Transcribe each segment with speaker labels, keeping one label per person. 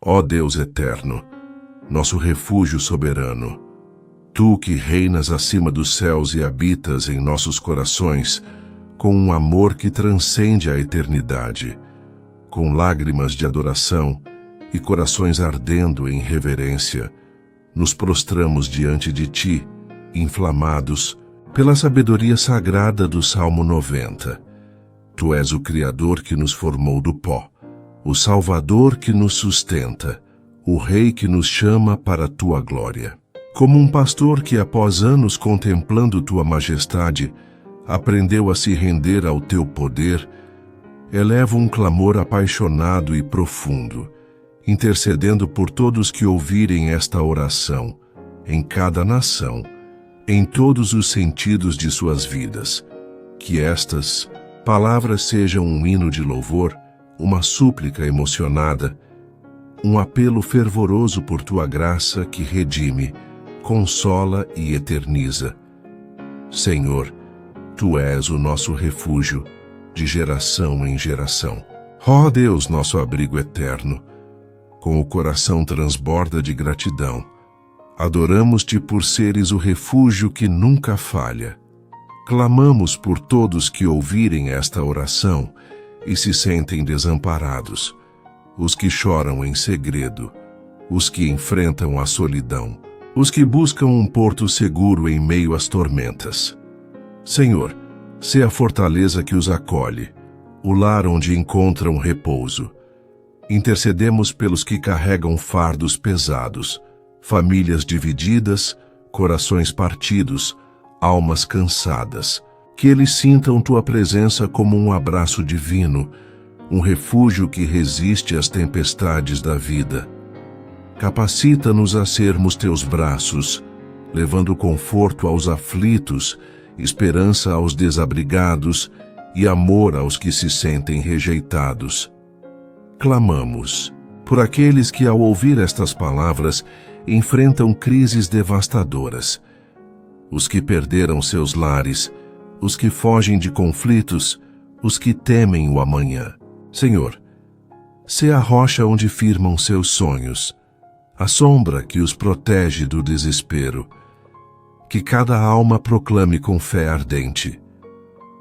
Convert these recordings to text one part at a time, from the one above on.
Speaker 1: Ó Deus eterno, nosso refúgio soberano, Tu que reinas acima dos céus e habitas em nossos corações, com um amor que transcende a eternidade, com lágrimas de adoração e corações ardendo em reverência, nos prostramos diante de Ti, inflamados pela sabedoria sagrada do Salmo 90. Tu és o Criador que nos formou do pó, o Salvador que nos sustenta, o Rei que nos chama para a Tua glória. Como um pastor que, após anos contemplando Tua majestade, aprendeu a se render ao Teu poder, eleva um clamor apaixonado e profundo, intercedendo por todos que ouvirem esta oração, em cada nação, em todos os sentidos de suas vidas. Que estas palavras sejam um hino de louvor, uma súplica emocionada, um apelo fervoroso por Tua graça que redime, consola e eterniza. Senhor, Tu és o nosso refúgio, de geração em geração. Ó Deus, nosso abrigo eterno, com o coração transborda de gratidão, adoramos-Te por seres o refúgio que nunca falha. Clamamos por todos que ouvirem esta oração e se sentem desamparados, os que choram em segredo, os que enfrentam a solidão, os que buscam um porto seguro em meio às tormentas. Senhor, sê a fortaleza que os acolhe, o lar onde encontram repouso. Intercedemos pelos que carregam fardos pesados, famílias divididas, corações partidos, almas cansadas. Que eles sintam Tua presença como um abraço divino, um refúgio que resiste às tempestades da vida. Capacita-nos a sermos Teus braços, levando conforto aos aflitos, esperança aos desabrigados e amor aos que se sentem rejeitados. Clamamos por aqueles que, ao ouvir estas palavras, enfrentam crises devastadoras, os que perderam seus lares, os que fogem de conflitos, os que temem o amanhã. Senhor, sê a rocha onde firmam seus sonhos, a sombra que os protege do desespero. Que cada alma proclame com fé ardente: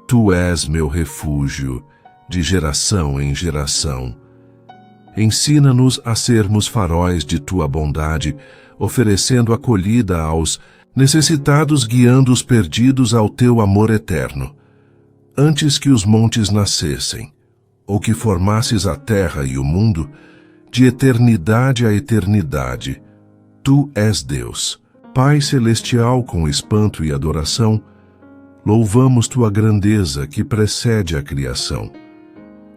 Speaker 1: Tu és meu refúgio, de geração em geração. Ensina-nos a sermos faróis de Tua bondade, oferecendo acolhida aos necessitados, guiando os perdidos ao Teu amor eterno. Antes que os montes nascessem, ou que formasses a terra e o mundo, de eternidade a eternidade, Tu és Deus. Pai celestial, com espanto e adoração, louvamos Tua grandeza que precede a criação.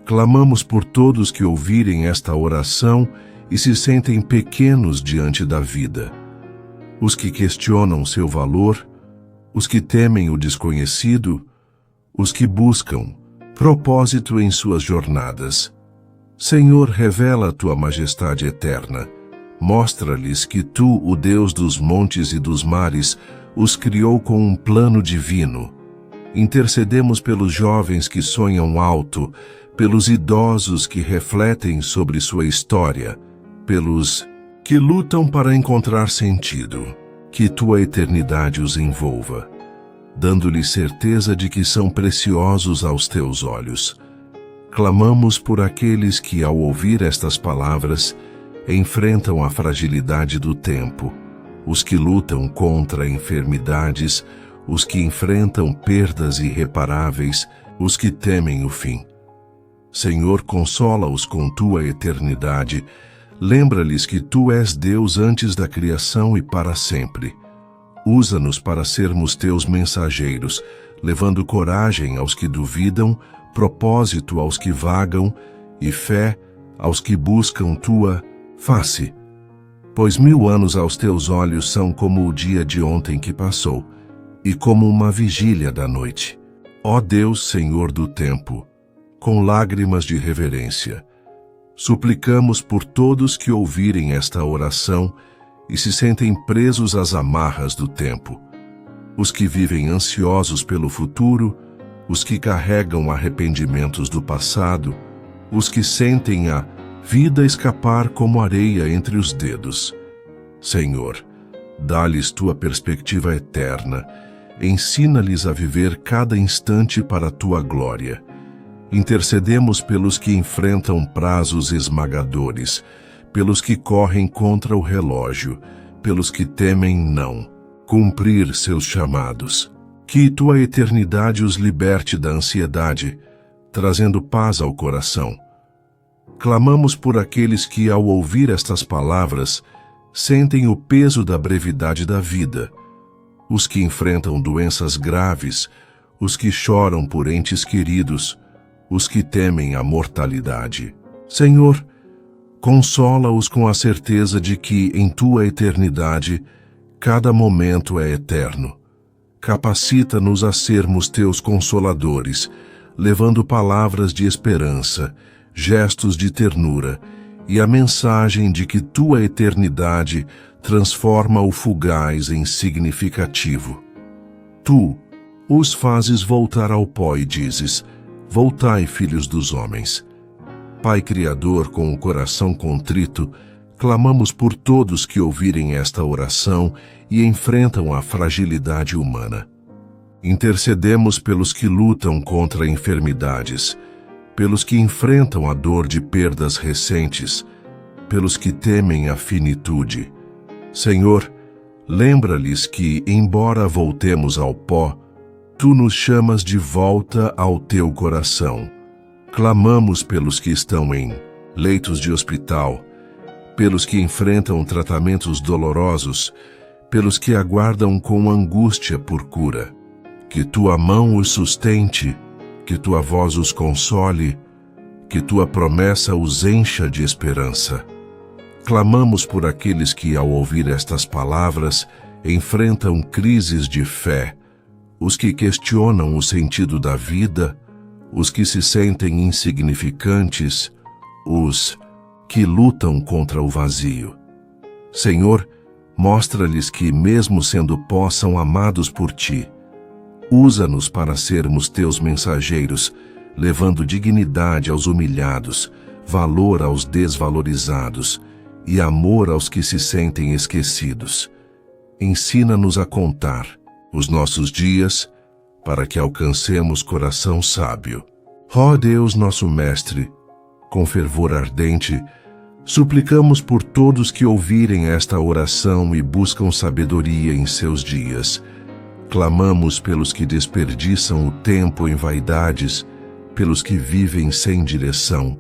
Speaker 1: Clamamos por todos que ouvirem esta oração e se sentem pequenos diante da vida, os que questionam seu valor, os que temem o desconhecido, os que buscam propósito em suas jornadas. Senhor, revela Tua majestade eterna. Mostra-lhes que Tu, o Deus dos montes e dos mares, os criou com um plano divino. Intercedemos pelos jovens que sonham alto, pelos idosos que refletem sobre sua história, pelos que lutam para encontrar sentido. Que Tua eternidade os envolva, dando-lhes certeza de que são preciosos aos Teus olhos. Clamamos por aqueles que, ao ouvir estas palavras, enfrentam a fragilidade do tempo, os que lutam contra enfermidades, os que enfrentam perdas irreparáveis, os que temem o fim. Senhor, consola-os com Tua eternidade, lembra-lhes que Tu és Deus antes da criação e para sempre. Usa-nos para sermos Teus mensageiros, levando coragem aos que duvidam, propósito aos que vagam e fé aos que buscam Tua face. Pois 1000 anos aos Teus olhos são como o dia de ontem que passou, e como uma vigília da noite. Ó Deus, Senhor do tempo, com lágrimas de reverência, suplicamos por todos que ouvirem esta oração e se sentem presos às amarras do tempo, os que vivem ansiosos pelo futuro, os que carregam arrependimentos do passado, os que sentem a vida escapar como areia entre os dedos. Senhor, dá-lhes tua perspectiva eterna, ensina-lhes a viver cada instante para a tua glória. Intercedemos pelos que enfrentam prazos esmagadores, pelos que correm contra o relógio, pelos que temem não cumprir seus chamados. Que tua eternidade os liberte da ansiedade, trazendo paz ao coração. Clamamos por aqueles que, ao ouvir estas palavras, sentem o peso da brevidade da vida, os que enfrentam doenças graves, os que choram por entes queridos, os que temem a mortalidade. Senhor, consola-os com a certeza de que, em tua eternidade, cada momento é eterno. Capacita-nos a sermos teus consoladores, levando palavras de esperança, gestos de ternura e a mensagem de que tua eternidade transforma o fugaz em significativo. Tu os fazes voltar ao pó e dizes: voltai, filhos dos homens. Pai Criador, com o coração contrito, clamamos por todos que ouvirem esta oração e enfrentam a fragilidade humana. Intercedemos pelos que lutam contra enfermidades, pelos que enfrentam a dor de perdas recentes, pelos que temem a finitude. Senhor, lembra-lhes que, embora voltemos ao pó, tu nos chamas de volta ao teu coração. Clamamos pelos que estão em leitos de hospital, pelos que enfrentam tratamentos dolorosos, pelos que aguardam com angústia por cura. Que tua mão os sustente, que tua voz os console, que tua promessa os encha de esperança. Clamamos por aqueles que, ao ouvir estas palavras, enfrentam crises de fé, os que questionam o sentido da vida, os que se sentem insignificantes, os que lutam contra o vazio. Senhor, mostra-lhes que, mesmo sendo pó, são amados por ti. Usa-nos para sermos teus mensageiros, levando dignidade aos humilhados, valor aos desvalorizados e amor aos que se sentem esquecidos. Ensina-nos a contar os nossos dias, para que alcancemos coração sábio. Ó Deus, nosso Mestre, com fervor ardente, suplicamos por todos que ouvirem esta oração e buscam sabedoria em seus dias. Clamamos pelos que desperdiçam o tempo em vaidades, pelos que vivem sem direção,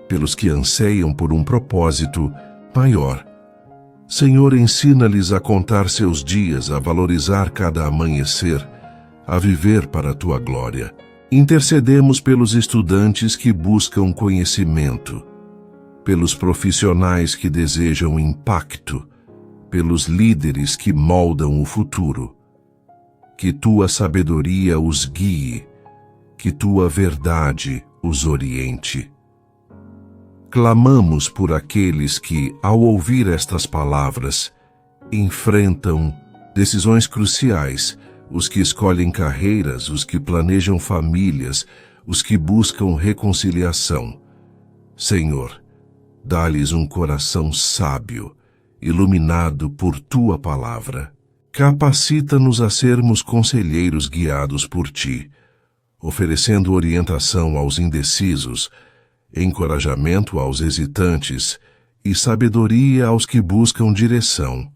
Speaker 1: pelos que anseiam por um propósito maior. Senhor, ensina-lhes a contar seus dias, a valorizar cada amanhecer, a viver para a tua glória. Intercedemos pelos estudantes que buscam conhecimento, pelos profissionais que desejam impacto, pelos líderes que moldam o futuro. Que tua sabedoria os guie, que tua verdade os oriente. Clamamos por aqueles que, ao ouvir estas palavras, enfrentam decisões cruciais, os que escolhem carreiras, os que planejam famílias, os que buscam reconciliação. Senhor, dá-lhes um coração sábio, iluminado por tua palavra. Capacita-nos a sermos conselheiros guiados por ti, oferecendo orientação aos indecisos, encorajamento aos hesitantes e sabedoria aos que buscam direção.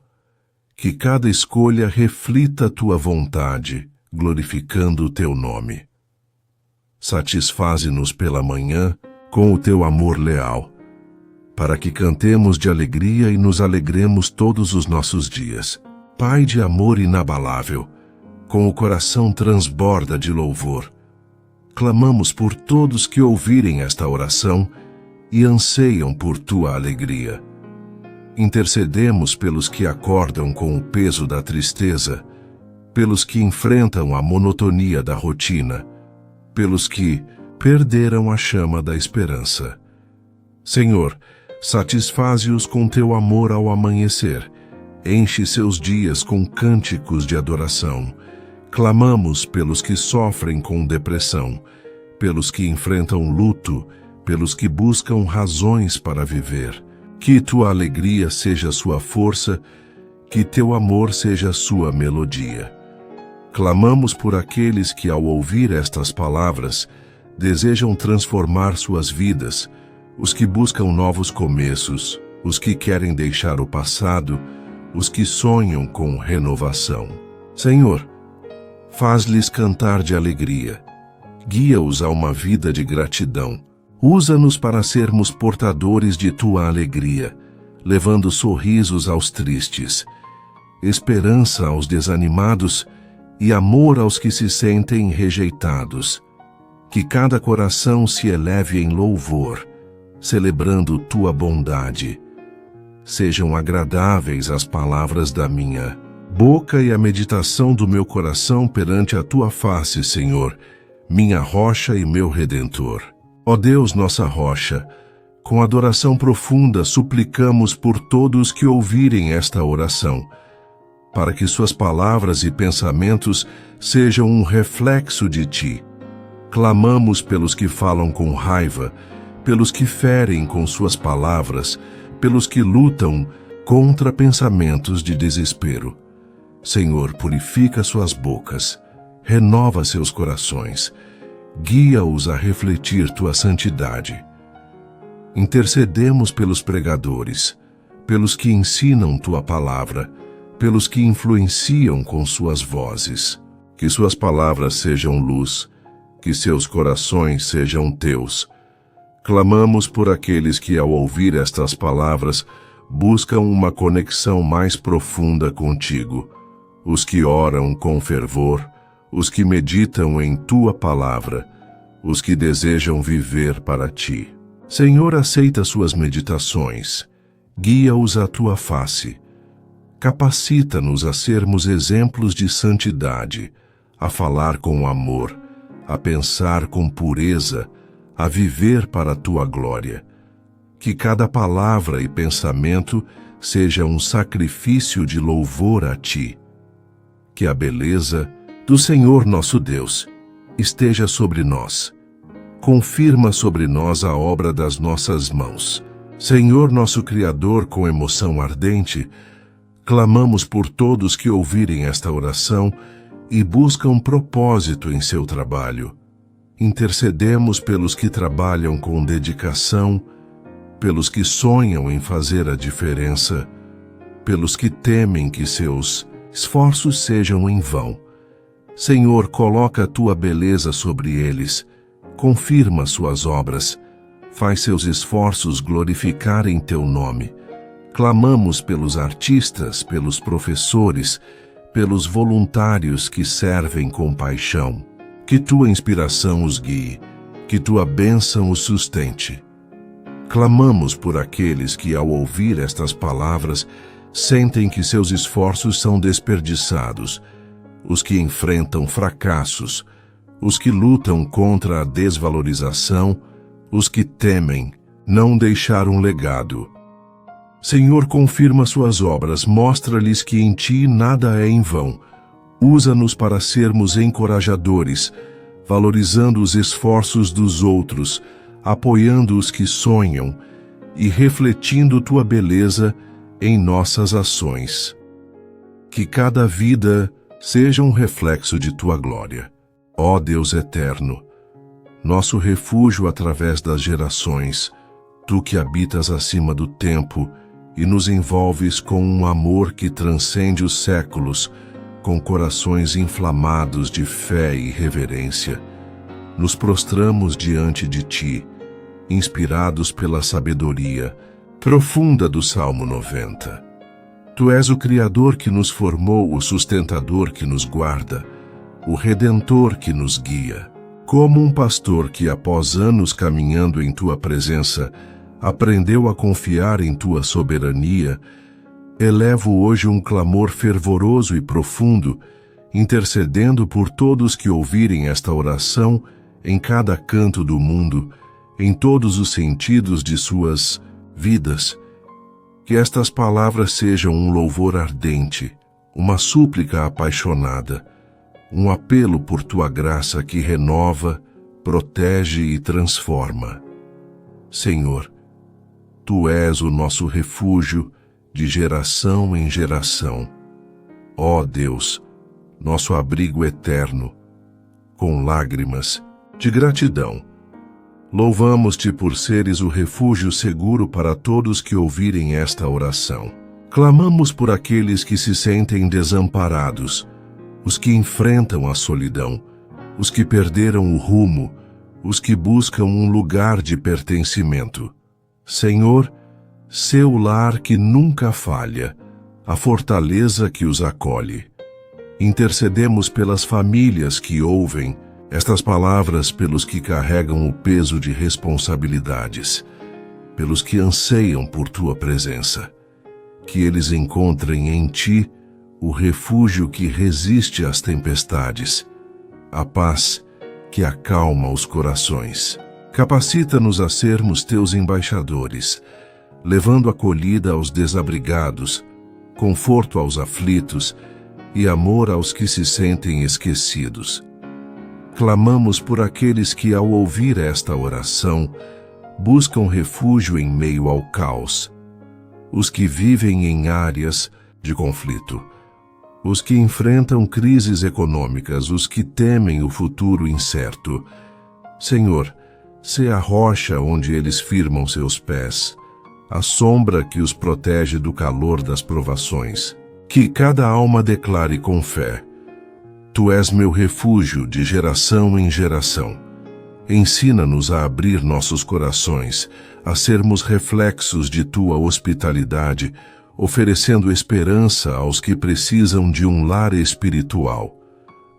Speaker 1: Que cada escolha reflita a tua vontade, glorificando o teu nome. Satisfaze-nos pela manhã com o teu amor leal, para que cantemos de alegria e nos alegremos todos os nossos dias. Pai de amor inabalável, com o coração transborda de louvor, clamamos por todos que ouvirem esta oração e anseiam por tua alegria. Intercedemos pelos que acordam com o peso da tristeza, pelos que enfrentam a monotonia da rotina, pelos que perderam a chama da esperança. Senhor, satisfaze-os com teu amor ao amanhecer, enche seus dias com cânticos de adoração. Clamamos pelos que sofrem com depressão, pelos que enfrentam luto, pelos que buscam razões para viver. Que tua alegria seja sua força, que teu amor seja sua melodia. Clamamos por aqueles que, ao ouvir estas palavras, desejam transformar suas vidas, os que buscam novos começos, os que querem deixar o passado, os que sonham com renovação. Senhor, faz-lhes cantar de alegria, guia-os a uma vida de gratidão. Usa-nos para sermos portadores de tua alegria, levando sorrisos aos tristes, esperança aos desanimados e amor aos que se sentem rejeitados. Que cada coração se eleve em louvor, celebrando tua bondade. Sejam agradáveis as palavras da minha boca e a meditação do meu coração perante a tua face, Senhor, minha rocha e meu redentor. Ó Deus, nossa rocha, com adoração profunda suplicamos por todos que ouvirem esta oração, para que suas palavras e pensamentos sejam um reflexo de ti. Clamamos pelos que falam com raiva, pelos que ferem com suas palavras, pelos que lutam contra pensamentos de desespero. Senhor, purifica suas bocas, renova seus corações, guia-os a refletir tua santidade. Intercedemos pelos pregadores, pelos que ensinam tua palavra, pelos que influenciam com suas vozes. Que suas palavras sejam luz, que seus corações sejam teus. Clamamos por aqueles que, ao ouvir estas palavras, buscam uma conexão mais profunda contigo, os que oram com fervor, os que meditam em tua palavra, os que desejam viver para ti. Senhor, aceita suas meditações, guia-os à tua face. Capacita-nos a sermos exemplos de santidade, a falar com amor, a pensar com pureza, a viver para a tua glória. Que cada palavra e pensamento seja um sacrifício de louvor a ti. Que a beleza do Senhor nosso Deus esteja sobre nós. Confirma sobre nós a obra das nossas mãos. Senhor nosso Criador, com emoção ardente, clamamos por todos que ouvirem esta oração e buscam propósito em seu trabalho. Intercedemos pelos que trabalham com dedicação, pelos que sonham em fazer a diferença, pelos que temem que seus esforços sejam em vão. Senhor, coloca a tua beleza sobre eles, confirma suas obras, faz seus esforços glorificarem teu nome. Clamamos pelos artistas, pelos professores, pelos voluntários que servem com paixão. Que tua inspiração os guie, que tua bênção os sustente. Clamamos por aqueles que, ao ouvir estas palavras, sentem que seus esforços são desperdiçados, os que enfrentam fracassos, os que lutam contra a desvalorização, os que temem não deixar um legado. Senhor, confirma suas obras, mostra-lhes que em ti nada é em vão. Usa-nos para sermos encorajadores, valorizando os esforços dos outros, apoiando os que sonham e refletindo tua beleza em nossas ações. Que cada vida seja um reflexo de tua glória. Ó Deus eterno, nosso refúgio através das gerações, tu que habitas acima do tempo e nos envolves com um amor que transcende os séculos, com corações inflamados de fé e reverência, nos prostramos diante de ti, inspirados pela sabedoria profunda do Salmo 90. Tu és o Criador que nos formou, o sustentador que nos guarda, o Redentor que nos guia. Como um pastor que, após anos caminhando em tua presença, aprendeu a confiar em tua soberania, elevo hoje um clamor fervoroso e profundo, intercedendo por todos que ouvirem esta oração em cada canto do mundo, em todos os sentidos de suas vidas. Que estas palavras sejam um louvor ardente, uma súplica apaixonada, um apelo por tua graça que renova, protege e transforma. Senhor, Tu és o nosso refúgio de geração em geração. Ó Deus, nosso abrigo eterno, com lágrimas de gratidão, louvamos-Te por seres o refúgio seguro para todos que ouvirem esta oração. Clamamos por aqueles que se sentem desamparados, os que enfrentam a solidão, os que perderam o rumo, os que buscam um lugar de pertencimento. Senhor, seu lar que nunca falha, a fortaleza que os acolhe. Intercedemos pelas famílias que ouvem estas palavras, pelos que carregam o peso de responsabilidades, pelos que anseiam por Tua presença. Que eles encontrem em Ti o refúgio que resiste às tempestades, a paz que acalma os corações. Capacita-nos a sermos Teus embaixadores, levando acolhida aos desabrigados, conforto aos aflitos e amor aos que se sentem esquecidos. Clamamos por aqueles que, ao ouvir esta oração, buscam refúgio em meio ao caos, os que vivem em áreas de conflito, os que enfrentam crises econômicas, os que temem o futuro incerto. Senhor, sê a rocha onde eles firmam seus pés, a sombra que os protege do calor das provações. Que cada alma declare com fé: Tu és meu refúgio de geração em geração. Ensina-nos a abrir nossos corações, a sermos reflexos de Tua hospitalidade, oferecendo esperança aos que precisam de um lar espiritual.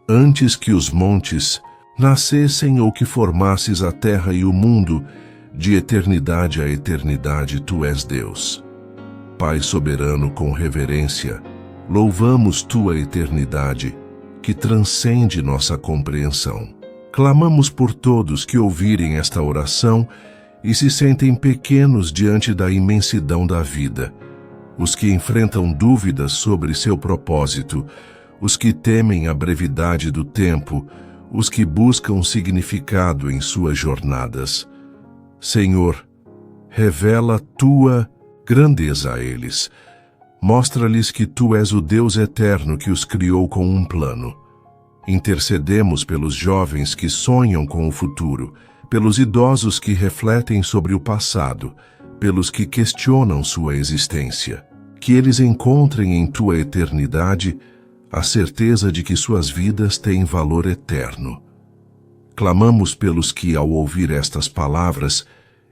Speaker 1: Antes que os montes nascessem ou que formasses a terra e o mundo, de eternidade a eternidade Tu és Deus. Pai soberano, com reverência, louvamos Tua eternidade, que transcende nossa compreensão. Clamamos por todos que ouvirem esta oração e se sentem pequenos diante da imensidão da vida, os que enfrentam dúvidas sobre seu propósito, os que temem a brevidade do tempo, os que buscam significado em suas jornadas. Senhor, revela Tua grandeza a eles. Mostra-lhes que Tu és o Deus eterno que os criou com um plano. Intercedemos pelos jovens que sonham com o futuro, pelos idosos que refletem sobre o passado, pelos que questionam sua existência. Que eles encontrem em Tua eternidade a certeza de que suas vidas têm valor eterno. Clamamos pelos que, ao ouvir estas palavras,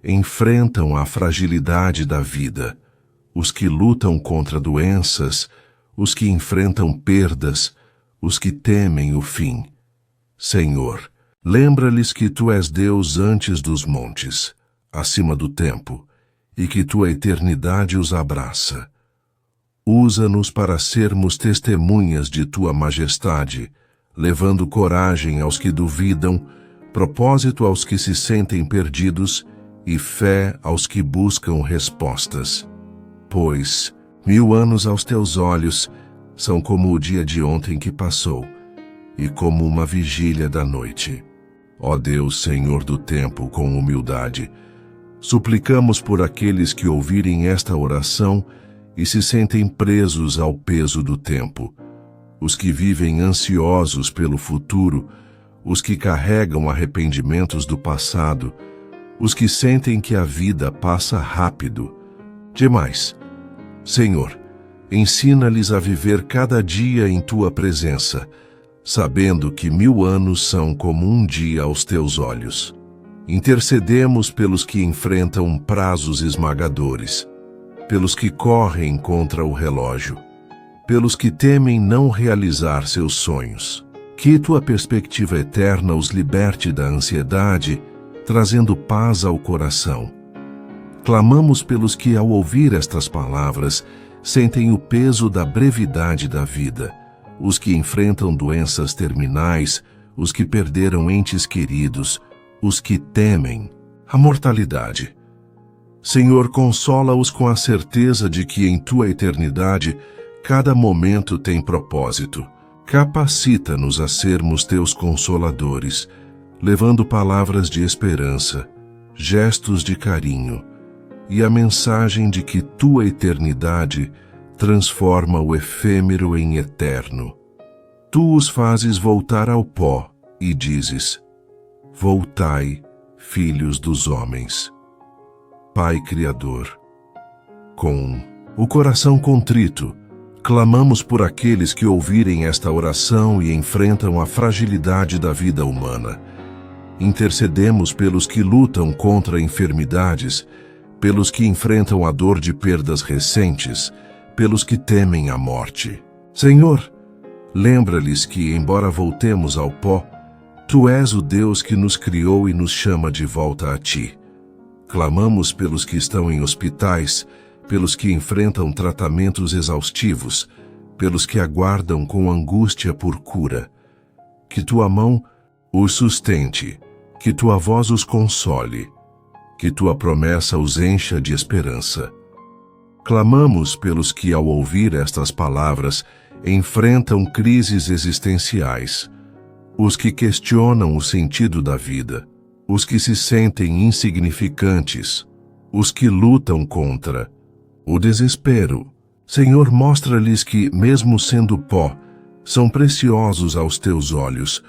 Speaker 1: enfrentam a fragilidade da vida, os que lutam contra doenças, os que enfrentam perdas, os que temem o fim. Senhor, lembra-lhes que Tu és Deus antes dos montes, acima do tempo, e que Tua eternidade os abraça. Usa-nos para sermos testemunhas de Tua majestade, levando coragem aos que duvidam, propósito aos que se sentem perdidos e fé aos que buscam respostas. Pois 1000 anos aos Teus olhos são como o dia de ontem que passou, e como uma vigília da noite. Ó Deus, Senhor do tempo, com humildade, suplicamos por aqueles que ouvirem esta oração e se sentem presos ao peso do tempo, os que vivem ansiosos pelo futuro, os que carregam arrependimentos do passado, os que sentem que a vida passa rápido demais. Senhor, ensina-lhes a viver cada dia em Tua presença, sabendo que 1000 anos são como um dia aos Teus olhos. Intercedemos pelos que enfrentam prazos esmagadores, pelos que correm contra o relógio, pelos que temem não realizar seus sonhos. Que Tua perspectiva eterna os liberte da ansiedade, trazendo paz ao coração. Clamamos pelos que, ao ouvir estas palavras, sentem o peso da brevidade da vida, os que enfrentam doenças terminais, os que perderam entes queridos, os que temem a mortalidade. Senhor, consola-os com a certeza de que em Tua eternidade cada momento tem propósito. Capacita-nos a sermos Teus consoladores, levando palavras de esperança, gestos de carinho e a mensagem de que tua eternidade transforma o efêmero em eterno. Tu os fazes voltar ao pó e dizes: voltai, filhos dos homens. Pai Criador, com o coração contrito, clamamos por aqueles que ouvirem esta oração e enfrentam a fragilidade da vida humana. Intercedemos pelos que lutam contra enfermidades, pelos que enfrentam a dor de perdas recentes, pelos que temem a morte. Senhor, lembra-lhes que, embora voltemos ao pó, Tu és o Deus que nos criou e nos chama de volta a Ti. Clamamos pelos que estão em hospitais, pelos que enfrentam tratamentos exaustivos, pelos que aguardam com angústia por cura. Que Tua mão os sustente, que Tua voz os console, que Tua promessa os encha de esperança. Clamamos pelos que, ao ouvir estas palavras, enfrentam crises existenciais, os que questionam o sentido da vida, os que se sentem insignificantes, os que lutam contra o desespero. Senhor, mostra-lhes que, mesmo sendo pó, são preciosos aos Teus olhos.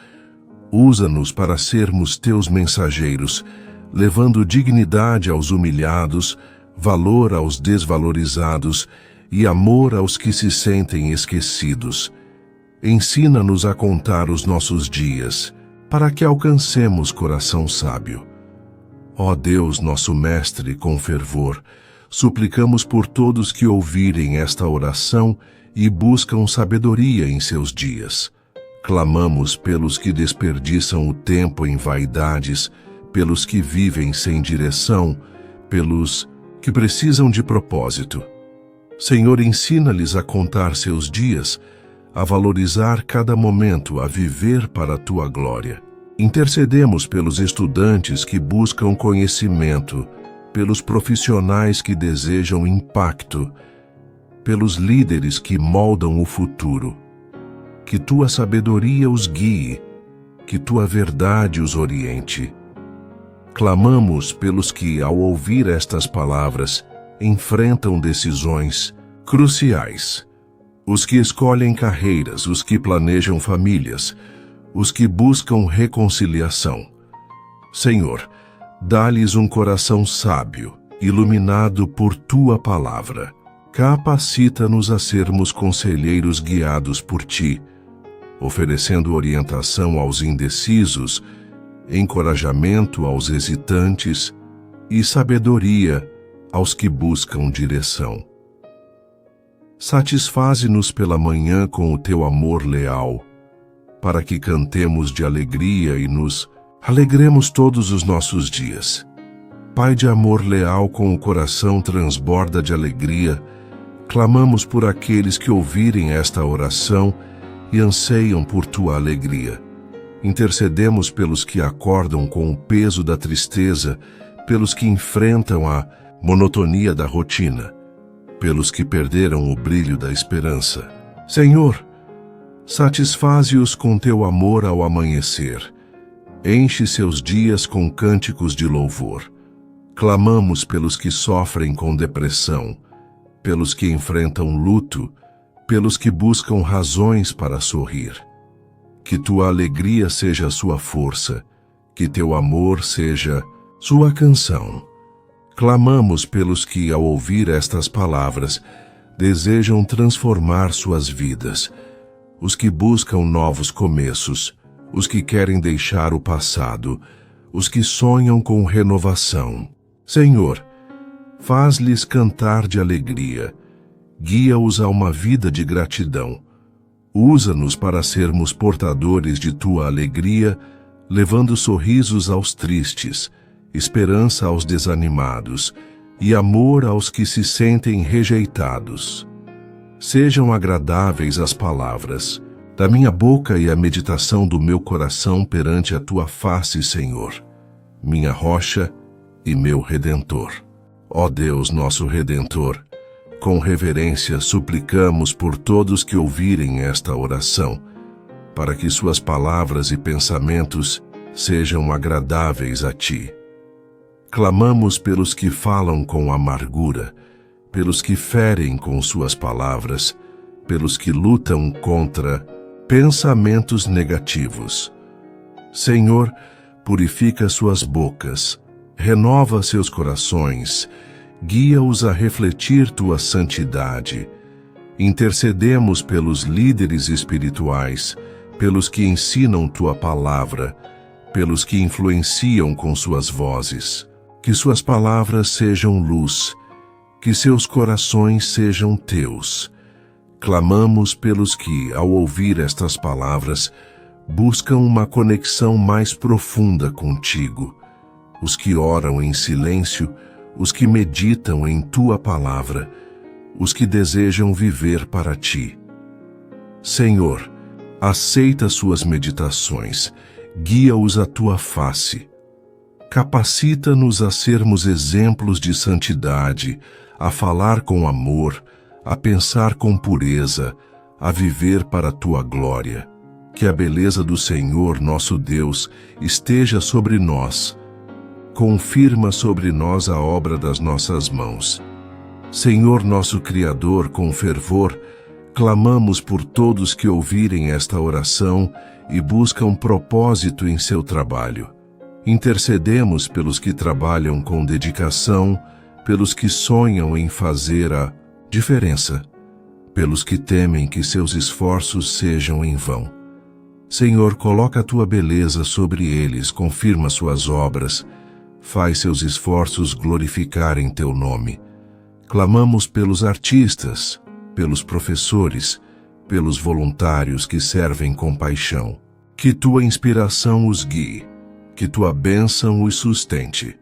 Speaker 1: Usa-nos para sermos Teus mensageiros, levando dignidade aos humilhados, valor aos desvalorizados e amor aos que se sentem esquecidos. Ensina-nos a contar os nossos dias, para que alcancemos coração sábio. Ó Deus, nosso Mestre, com fervor, suplicamos por todos que ouvirem esta oração e buscam sabedoria em seus dias. Clamamos pelos que desperdiçam o tempo em vaidades, pelos que vivem sem direção, pelos que precisam de propósito. Senhor, ensina-lhes a contar seus dias, a valorizar cada momento, a viver para a Tua glória. Intercedemos pelos estudantes que buscam conhecimento, pelos profissionais que desejam impacto, pelos líderes que moldam o futuro. Que Tua sabedoria os guie, que Tua verdade os oriente. Clamamos pelos que, ao ouvir estas palavras, enfrentam decisões cruciais. Os que escolhem carreiras, os que planejam famílias, os que buscam reconciliação. Senhor, dá-lhes um coração sábio, iluminado por Tua palavra. Capacita-nos a sermos conselheiros guiados por Ti, oferecendo orientação aos indecisos, encorajamento aos hesitantes e sabedoria aos que buscam direção. Satisfaze-nos pela manhã com o Teu amor leal, para que cantemos de alegria e nos alegremos todos os nossos dias. Pai de amor leal, com o coração transborda de alegria, clamamos por aqueles que ouvirem esta oração e anseiam por Tua alegria. Intercedemos pelos que acordam com o peso da tristeza, pelos que enfrentam a monotonia da rotina, pelos que perderam o brilho da esperança. Senhor, satisfaze-os com Teu amor ao amanhecer. Enche seus dias com cânticos de louvor. Clamamos pelos que sofrem com depressão, pelos que enfrentam luto, pelos que buscam razões para sorrir. Que Tua alegria seja sua força, que Teu amor seja sua canção. Clamamos pelos que, ao ouvir estas palavras, desejam transformar suas vidas, os que buscam novos começos, os que querem deixar o passado, os que sonham com renovação. Senhor, faz-lhes cantar de alegria, guia-os a uma vida de gratidão. Usa-nos para sermos portadores de Tua alegria, levando sorrisos aos tristes, esperança aos desanimados e amor aos que se sentem rejeitados. Sejam agradáveis as palavras da minha boca e a meditação do meu coração perante a Tua face, Senhor, minha rocha e meu Redentor. Ó Deus, nosso Redentor, com reverência suplicamos por todos que ouvirem esta oração, para que suas palavras e pensamentos sejam agradáveis a Ti. Clamamos pelos que falam com amargura, pelos que ferem com suas palavras, pelos que lutam contra pensamentos negativos. Senhor, purifica suas bocas, renova seus corações, guia-os a refletir tua santidade. Intercedemos pelos líderes espirituais, pelos que ensinam tua palavra, pelos que influenciam com suas vozes. Que suas palavras sejam luz, que seus corações sejam teus. Clamamos pelos que, ao ouvir estas palavras, buscam uma conexão mais profunda contigo. Os que oram em silêncio, os que meditam em tua palavra, os que desejam viver para ti. Senhor, aceita suas meditações, guia-os à tua face. Capacita-nos a sermos exemplos de santidade, a falar com amor, a pensar com pureza, a viver para a tua glória. Que a beleza do Senhor, nosso Deus, esteja sobre nós. Confirma sobre nós a obra das nossas mãos. Senhor nosso Criador, com fervor, clamamos por todos que ouvirem esta oração e buscam propósito em seu trabalho. Intercedemos pelos que trabalham com dedicação, pelos que sonham em fazer a diferença, pelos que temem que seus esforços sejam em vão. Senhor, coloca a tua beleza sobre eles, confirma suas obras, faz seus esforços glorificarem teu nome. Clamamos pelos artistas, pelos professores, pelos voluntários que servem com paixão. Que tua inspiração os guie, que tua bênção os sustente.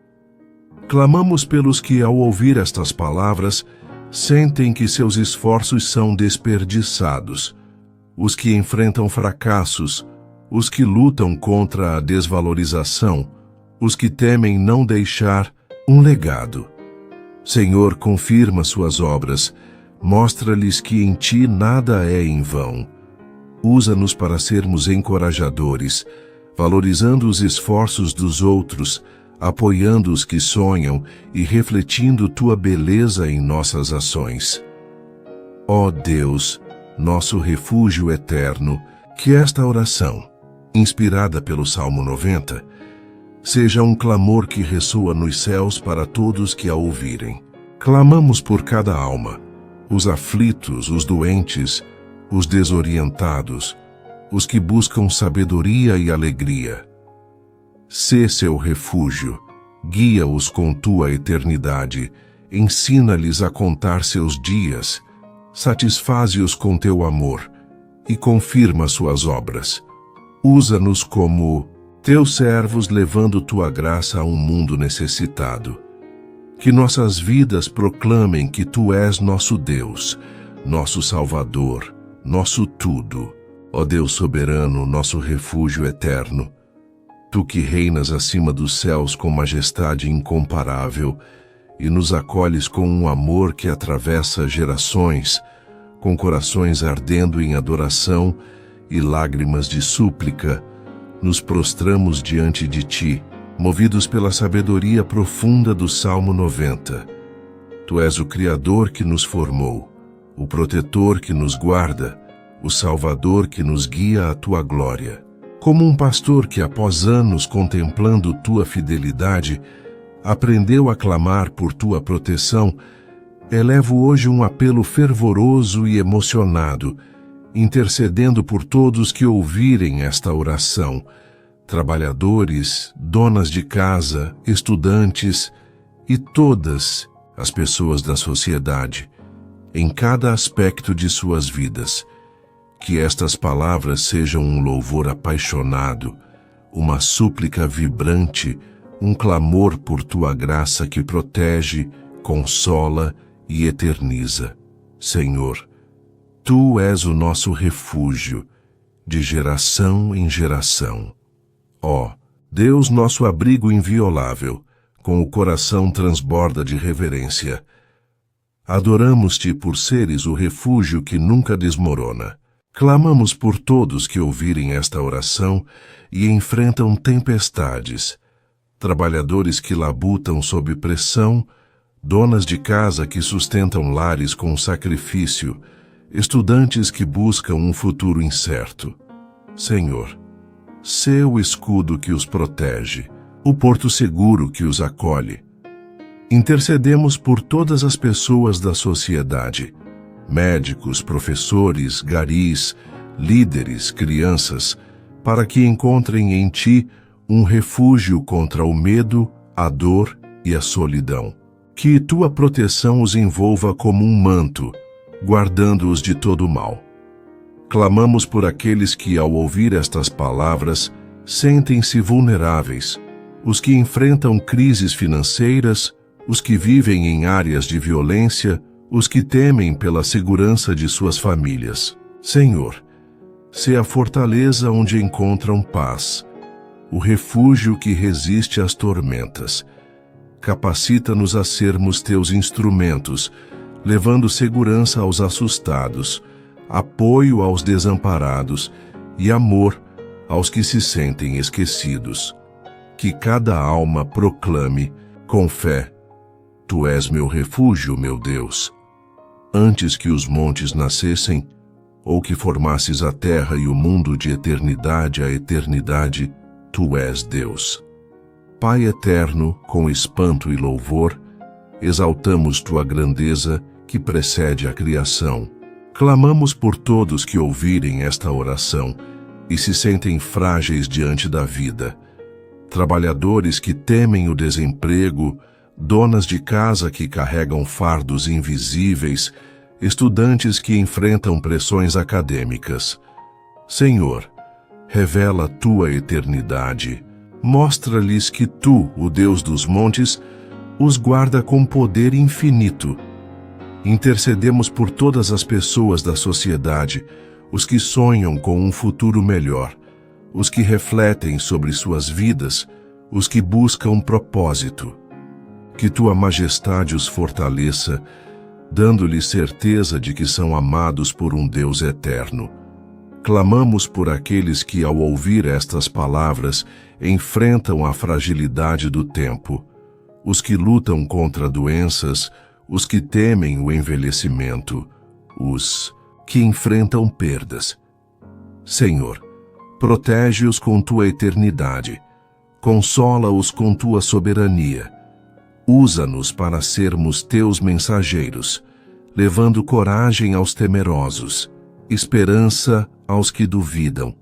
Speaker 1: Clamamos pelos que, ao ouvir estas palavras, sentem que seus esforços são desperdiçados, os que enfrentam fracassos, os que lutam contra a desvalorização, os que temem não deixar um legado. Senhor, confirma suas obras, mostra-lhes que em ti nada é em vão. Usa-nos para sermos encorajadores, valorizando os esforços dos outros, apoiando os que sonham e refletindo tua beleza em nossas ações. Ó Deus, nosso refúgio eterno, que esta oração, inspirada pelo Salmo 90, seja um clamor que ressoa nos céus para todos que a ouvirem. Clamamos por cada alma, os aflitos, os doentes, os desorientados, os que buscam sabedoria e alegria. Sê seu refúgio, guia-os com tua eternidade, ensina-lhes a contar seus dias, satisfaze-os com teu amor e confirma suas obras. Usa-nos como teus servos, levando tua graça a um mundo necessitado. Que nossas vidas proclamem que tu és nosso Deus, nosso Salvador, nosso tudo. Ó Deus soberano, nosso refúgio eterno, tu que reinas acima dos céus com majestade incomparável e nos acolhes com um amor que atravessa gerações, com corações ardendo em adoração e lágrimas de súplica, nos prostramos diante de ti, movidos pela sabedoria profunda do Salmo 90. Tu és o Criador que nos formou, o protetor que nos guarda, o Salvador que nos guia à tua glória. Como um pastor que, após anos contemplando tua fidelidade, aprendeu a clamar por tua proteção, elevo hoje um apelo fervoroso e emocionado, intercedendo por todos que ouvirem esta oração, trabalhadores, donas de casa, estudantes e todas as pessoas da sociedade, em cada aspecto de suas vidas. Que estas palavras sejam um louvor apaixonado, uma súplica vibrante, um clamor por tua graça que protege, consola e eterniza. Senhor, tu és o nosso refúgio, de geração em geração. Ó, Deus, nosso abrigo inviolável, com o coração transborda de reverência. Adoramos-te por seres o refúgio que nunca desmorona. Clamamos por todos que ouvirem esta oração e enfrentam tempestades. trabalhadores que labutam sob pressão, donas de casa que sustentam lares com sacrifício, estudantes que buscam um futuro incerto. Senhor, sê o escudo que os protege, o porto seguro que os acolhe. Intercedemos por todas as pessoas da sociedade, médicos, professores, garis, líderes, crianças, para que encontrem em Ti um refúgio contra o medo, a dor e a solidão. Que Tua proteção os envolva como um manto, guardando-os de todo mal. Clamamos por aqueles que, ao ouvir estas palavras, sentem-se vulneráveis, os que enfrentam crises financeiras, os que vivem em áreas de violência, os que temem pela segurança de suas famílias. Senhor, sê a fortaleza onde encontram paz, o refúgio que resiste às tormentas. Capacita-nos a sermos Teus instrumentos, levando segurança aos assustados, apoio aos desamparados e amor aos que se sentem esquecidos. Que cada alma proclame, com fé, Tu és meu refúgio, meu Deus. Antes que os montes nascessem, ou que formasses a terra e o mundo de eternidade a eternidade, Tu és Deus. Pai eterno, com espanto e louvor, exaltamos Tua grandeza que precede a criação. Clamamos por todos que ouvirem esta oração e se sentem frágeis diante da vida. Trabalhadores que temem o desemprego, donas de casa que carregam fardos invisíveis, estudantes que enfrentam pressões acadêmicas. Senhor, revela Tua eternidade. Mostra-lhes que Tu, o Deus dos montes, os guarda com poder infinito. Intercedemos por todas as pessoas da sociedade, os que sonham com um futuro melhor, os que refletem sobre suas vidas, os que buscam propósito. Que Tua majestade os fortaleça, dando-lhes certeza de que são amados por um Deus eterno. Clamamos por aqueles que, ao ouvir estas palavras, enfrentam a fragilidade do tempo, os que lutam contra doenças, os que temem o envelhecimento, os que enfrentam perdas. Senhor, protege-os com Tua eternidade, consola-os com Tua soberania. Usa-nos para sermos Teus mensageiros, levando coragem aos temerosos, esperança aos que duvidam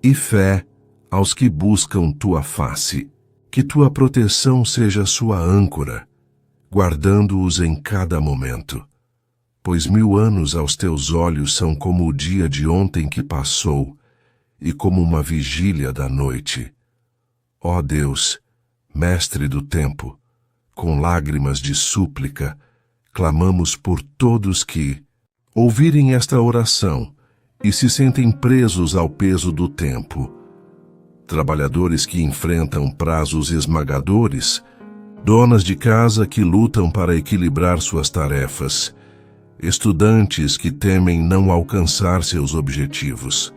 Speaker 1: e fé aos que buscam Tua face. Que Tua proteção seja sua âncora, guardando-os em cada momento. Pois 1000 anos aos Teus olhos são como o dia de ontem que passou e como uma vigília da noite. Ó Deus, Mestre do tempo, com lágrimas de súplica, clamamos por todos que ouvirem esta oração e se sentem presos ao peso do tempo. Trabalhadores que enfrentam prazos esmagadores, donas de casa que lutam para equilibrar suas tarefas, estudantes que temem não alcançar seus objetivos.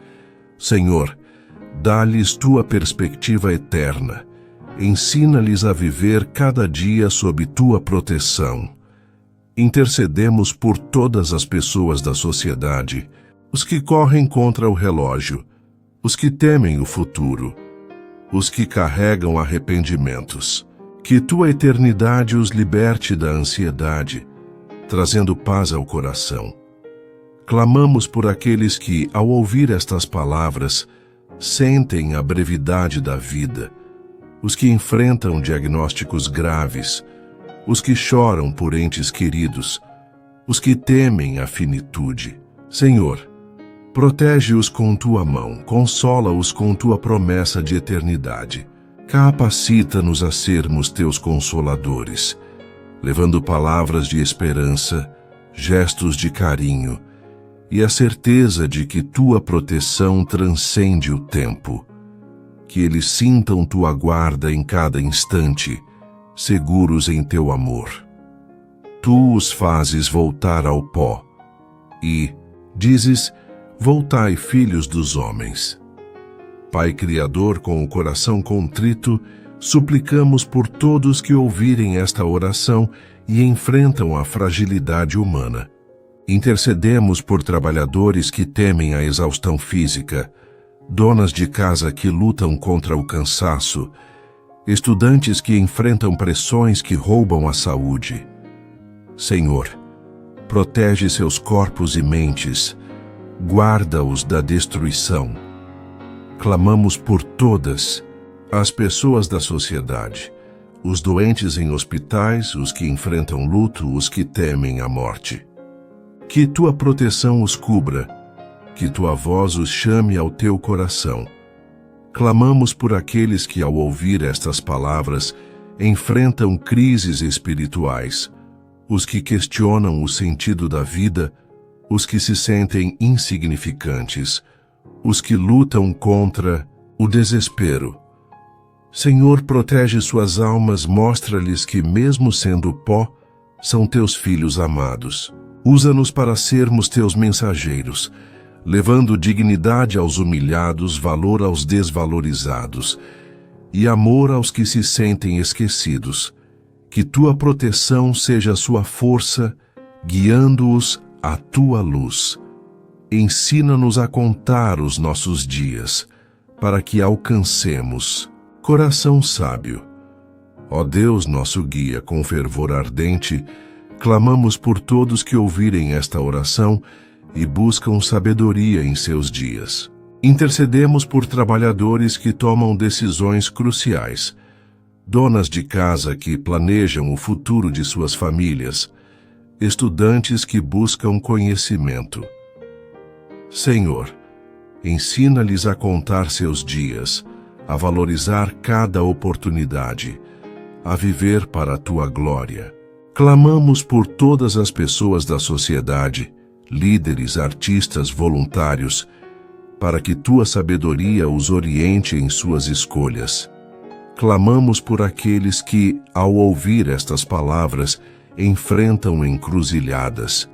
Speaker 1: Senhor, dá-lhes Tua perspectiva eterna. Ensina-lhes a viver cada dia sob Tua proteção. Intercedemos por todas as pessoas da sociedade, os que correm contra o relógio, os que temem o futuro, os que carregam arrependimentos. Que Tua eternidade os liberte da ansiedade, trazendo paz ao coração. Clamamos por aqueles que, ao ouvir estas palavras, sentem a brevidade da vida, os que enfrentam diagnósticos graves, os que choram por entes queridos, os que temem a finitude. Senhor, protege-os com Tua mão, consola-os com Tua promessa de eternidade. Capacita-nos a sermos Teus consoladores, levando palavras de esperança, gestos de carinho e a certeza de que Tua proteção transcende o tempo. Que eles sintam Tua guarda em cada instante, seguros em Teu amor. Tu os fazes voltar ao pó e dizes: voltai, filhos dos homens. Pai Criador, com o coração contrito, suplicamos por todos que ouvirem esta oração e enfrentam a fragilidade humana. Intercedemos por trabalhadores que temem a exaustão física, donas de casa que lutam contra o cansaço, estudantes que enfrentam pressões que roubam a saúde. Senhor, protege seus corpos e mentes, guarda-os da destruição. Clamamos por todas as pessoas da sociedade, os doentes em hospitais, os que enfrentam luto, os que temem a morte. Que tua proteção os cubra, que tua voz os chame ao teu coração. Clamamos por aqueles que, ao ouvir estas palavras, enfrentam crises espirituais, os que questionam o sentido da vida, os que se sentem insignificantes, os que lutam contra o desespero. Senhor, protege suas almas, mostra-lhes que, mesmo sendo pó, são teus filhos amados. Usa-nos para sermos teus mensageiros, levando dignidade aos humilhados, valor aos desvalorizados e amor aos que se sentem esquecidos. Que tua proteção seja sua força, guiando-os à tua luz. Ensina-nos a contar os nossos dias, para que alcancemos coração sábio. Ó Deus, nosso guia, com fervor ardente, clamamos por todos que ouvirem esta oração e buscam sabedoria em seus dias. Intercedemos por trabalhadores que tomam decisões cruciais, donas de casa que planejam o futuro de suas famílias, estudantes que buscam conhecimento. Senhor, ensina-lhes a contar seus dias, a valorizar cada oportunidade, a viver para a tua glória. Clamamos por todas as pessoas da sociedade, líderes, artistas, voluntários, para que tua sabedoria os oriente em suas escolhas. Clamamos por aqueles que, ao ouvir estas palavras, enfrentam encruzilhadas,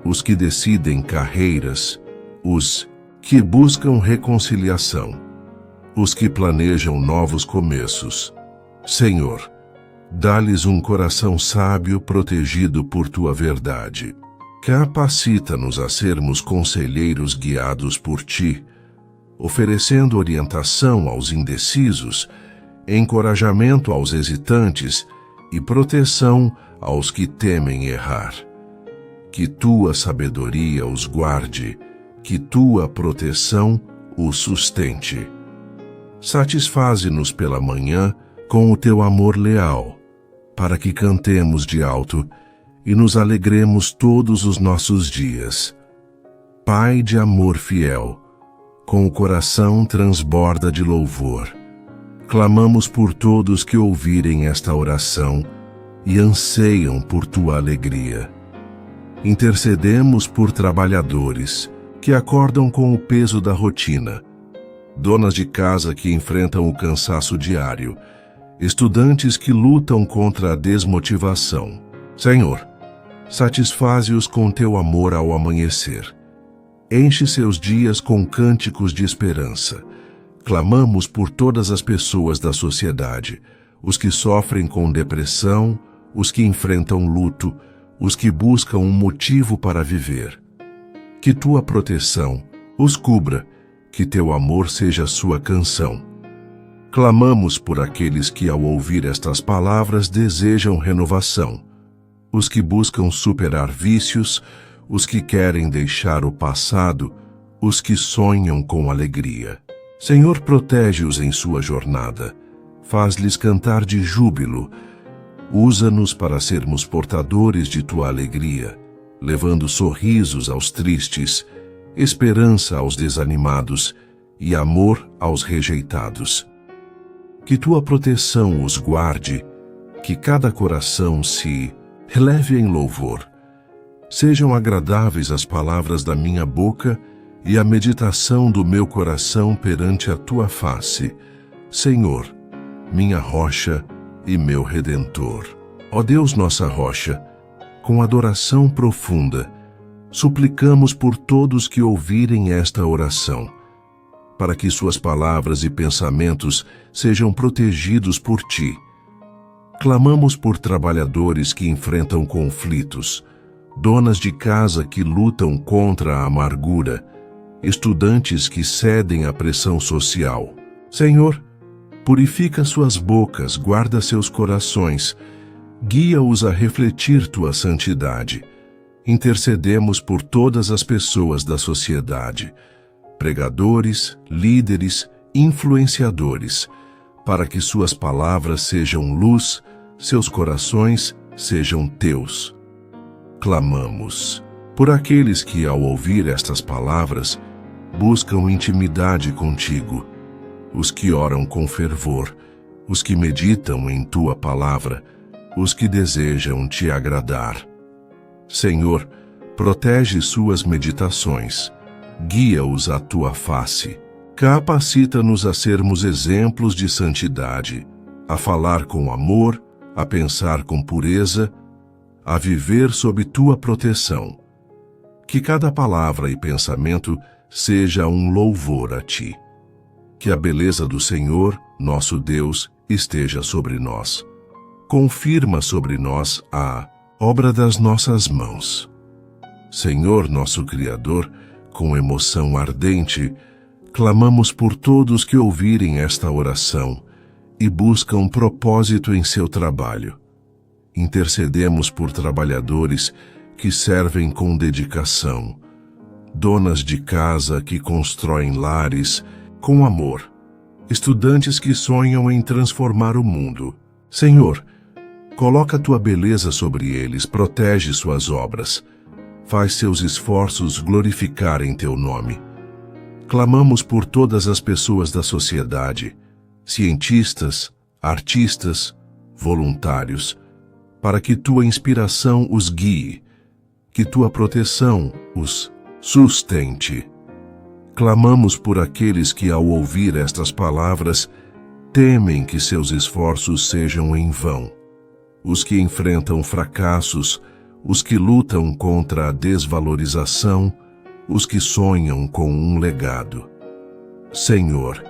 Speaker 1: os que decidem carreiras, os que buscam reconciliação, os que planejam novos começos. Senhor, dá-lhes um coração sábio protegido por tua verdade. Capacita-nos a sermos conselheiros guiados por ti, oferecendo orientação aos indecisos, encorajamento aos hesitantes e proteção aos que temem errar. Que tua sabedoria os guarde, que tua proteção os sustente. Satisfaze-nos pela manhã com o teu amor leal, para que cantemos de alto e nos alegremos todos os nossos dias. Pai de amor fiel, com o coração transborda de louvor. Clamamos por todos que ouvirem esta oração e anseiam por tua alegria. Intercedemos por trabalhadores que acordam com o peso da rotina, donas de casa que enfrentam o cansaço diário, estudantes que lutam contra a desmotivação. Senhor, satisfaze-os com teu amor ao amanhecer. Enche seus dias com cânticos de esperança. Clamamos por todas as pessoas da sociedade, os que sofrem com depressão, os que enfrentam luto, os que buscam um motivo para viver. Que tua proteção os cubra, que teu amor seja sua canção. Clamamos por aqueles que, ao ouvir estas palavras, desejam renovação, os que buscam superar vícios, os que querem deixar o passado, os que sonham com alegria. Senhor, protege-os em sua jornada, faz-lhes cantar de júbilo, usa-nos para sermos portadores de tua alegria, levando sorrisos aos tristes, esperança aos desanimados e amor aos rejeitados. Que tua proteção os guarde, que cada coração se eleve em louvor. Sejam agradáveis as palavras da minha boca e a meditação do meu coração perante a tua face, Senhor, minha rocha e meu Redentor. Ó Deus, nossa rocha, com adoração profunda, suplicamos por todos que ouvirem esta oração, para que suas palavras e pensamentos sejam protegidos por ti. Clamamos por trabalhadores que enfrentam conflitos, donas de casa que lutam contra a amargura, estudantes que cedem à pressão social. Senhor, purifica suas bocas, guarda seus corações, guia-os a refletir tua santidade. Intercedemos por todas as pessoas da sociedade, pregadores, líderes, influenciadores, para que suas palavras sejam luz, seus corações sejam teus. Clamamos por aqueles que, ao ouvir estas palavras, buscam intimidade contigo, os que oram com fervor, os que meditam em tua palavra, os que desejam te agradar. Senhor, protege suas meditações, guia-os à tua face. Capacita-nos a sermos exemplos de santidade, a falar com amor, a pensar com pureza, a viver sob tua proteção. Que cada palavra e pensamento seja um louvor a ti. Que a beleza do Senhor, nosso Deus, esteja sobre nós. Confirma sobre nós a obra das nossas mãos. Senhor, nosso Criador, com emoção ardente, clamamos por todos que ouvirem esta oração e buscam propósito em seu trabalho. Intercedemos por trabalhadores que servem com dedicação, donas de casa que constroem lares com amor, estudantes que sonham em transformar o mundo. Senhor, coloca tua beleza sobre eles, protege suas obras, faz seus esforços glorificarem teu nome. Clamamos por todas as pessoas da sociedade, cientistas, artistas, voluntários, para que tua inspiração os guie, que tua proteção os sustente. Clamamos por aqueles que, ao ouvir estas palavras, temem que seus esforços sejam em vão. Os que enfrentam fracassos, os que lutam contra a desvalorização, os que sonham com um legado. Senhor,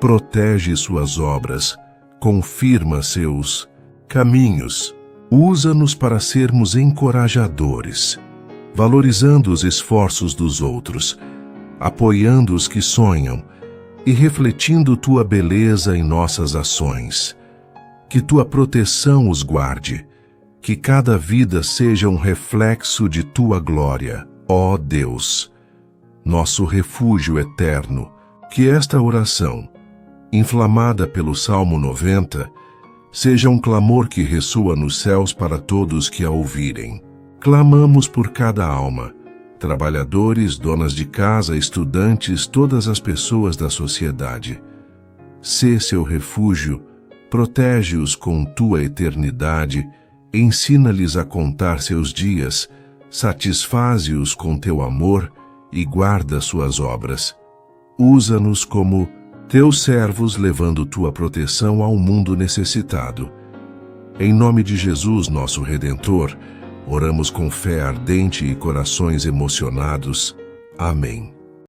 Speaker 1: protege suas obras, confirma seus caminhos, usa-nos para sermos encorajadores, valorizando os esforços dos outros, apoiando os que sonham e refletindo tua beleza em nossas ações. Que tua proteção os guarde, que cada vida seja um reflexo de tua glória, ó Deus, nosso refúgio eterno. Que esta oração, inflamada pelo Salmo 90, seja um clamor que ressoa nos céus para todos que a ouvirem. Clamamos por cada alma, trabalhadores, donas de casa, estudantes, todas as pessoas da sociedade. Sê seu refúgio, protege-os com tua eternidade, ensina-lhes a contar seus dias, satisfaze-os com teu amor e guarda suas obras. Usa-nos como teus servos, levando tua proteção ao mundo necessitado. Em nome de Jesus, nosso Redentor, oramos com fé ardente e corações emocionados. Amém.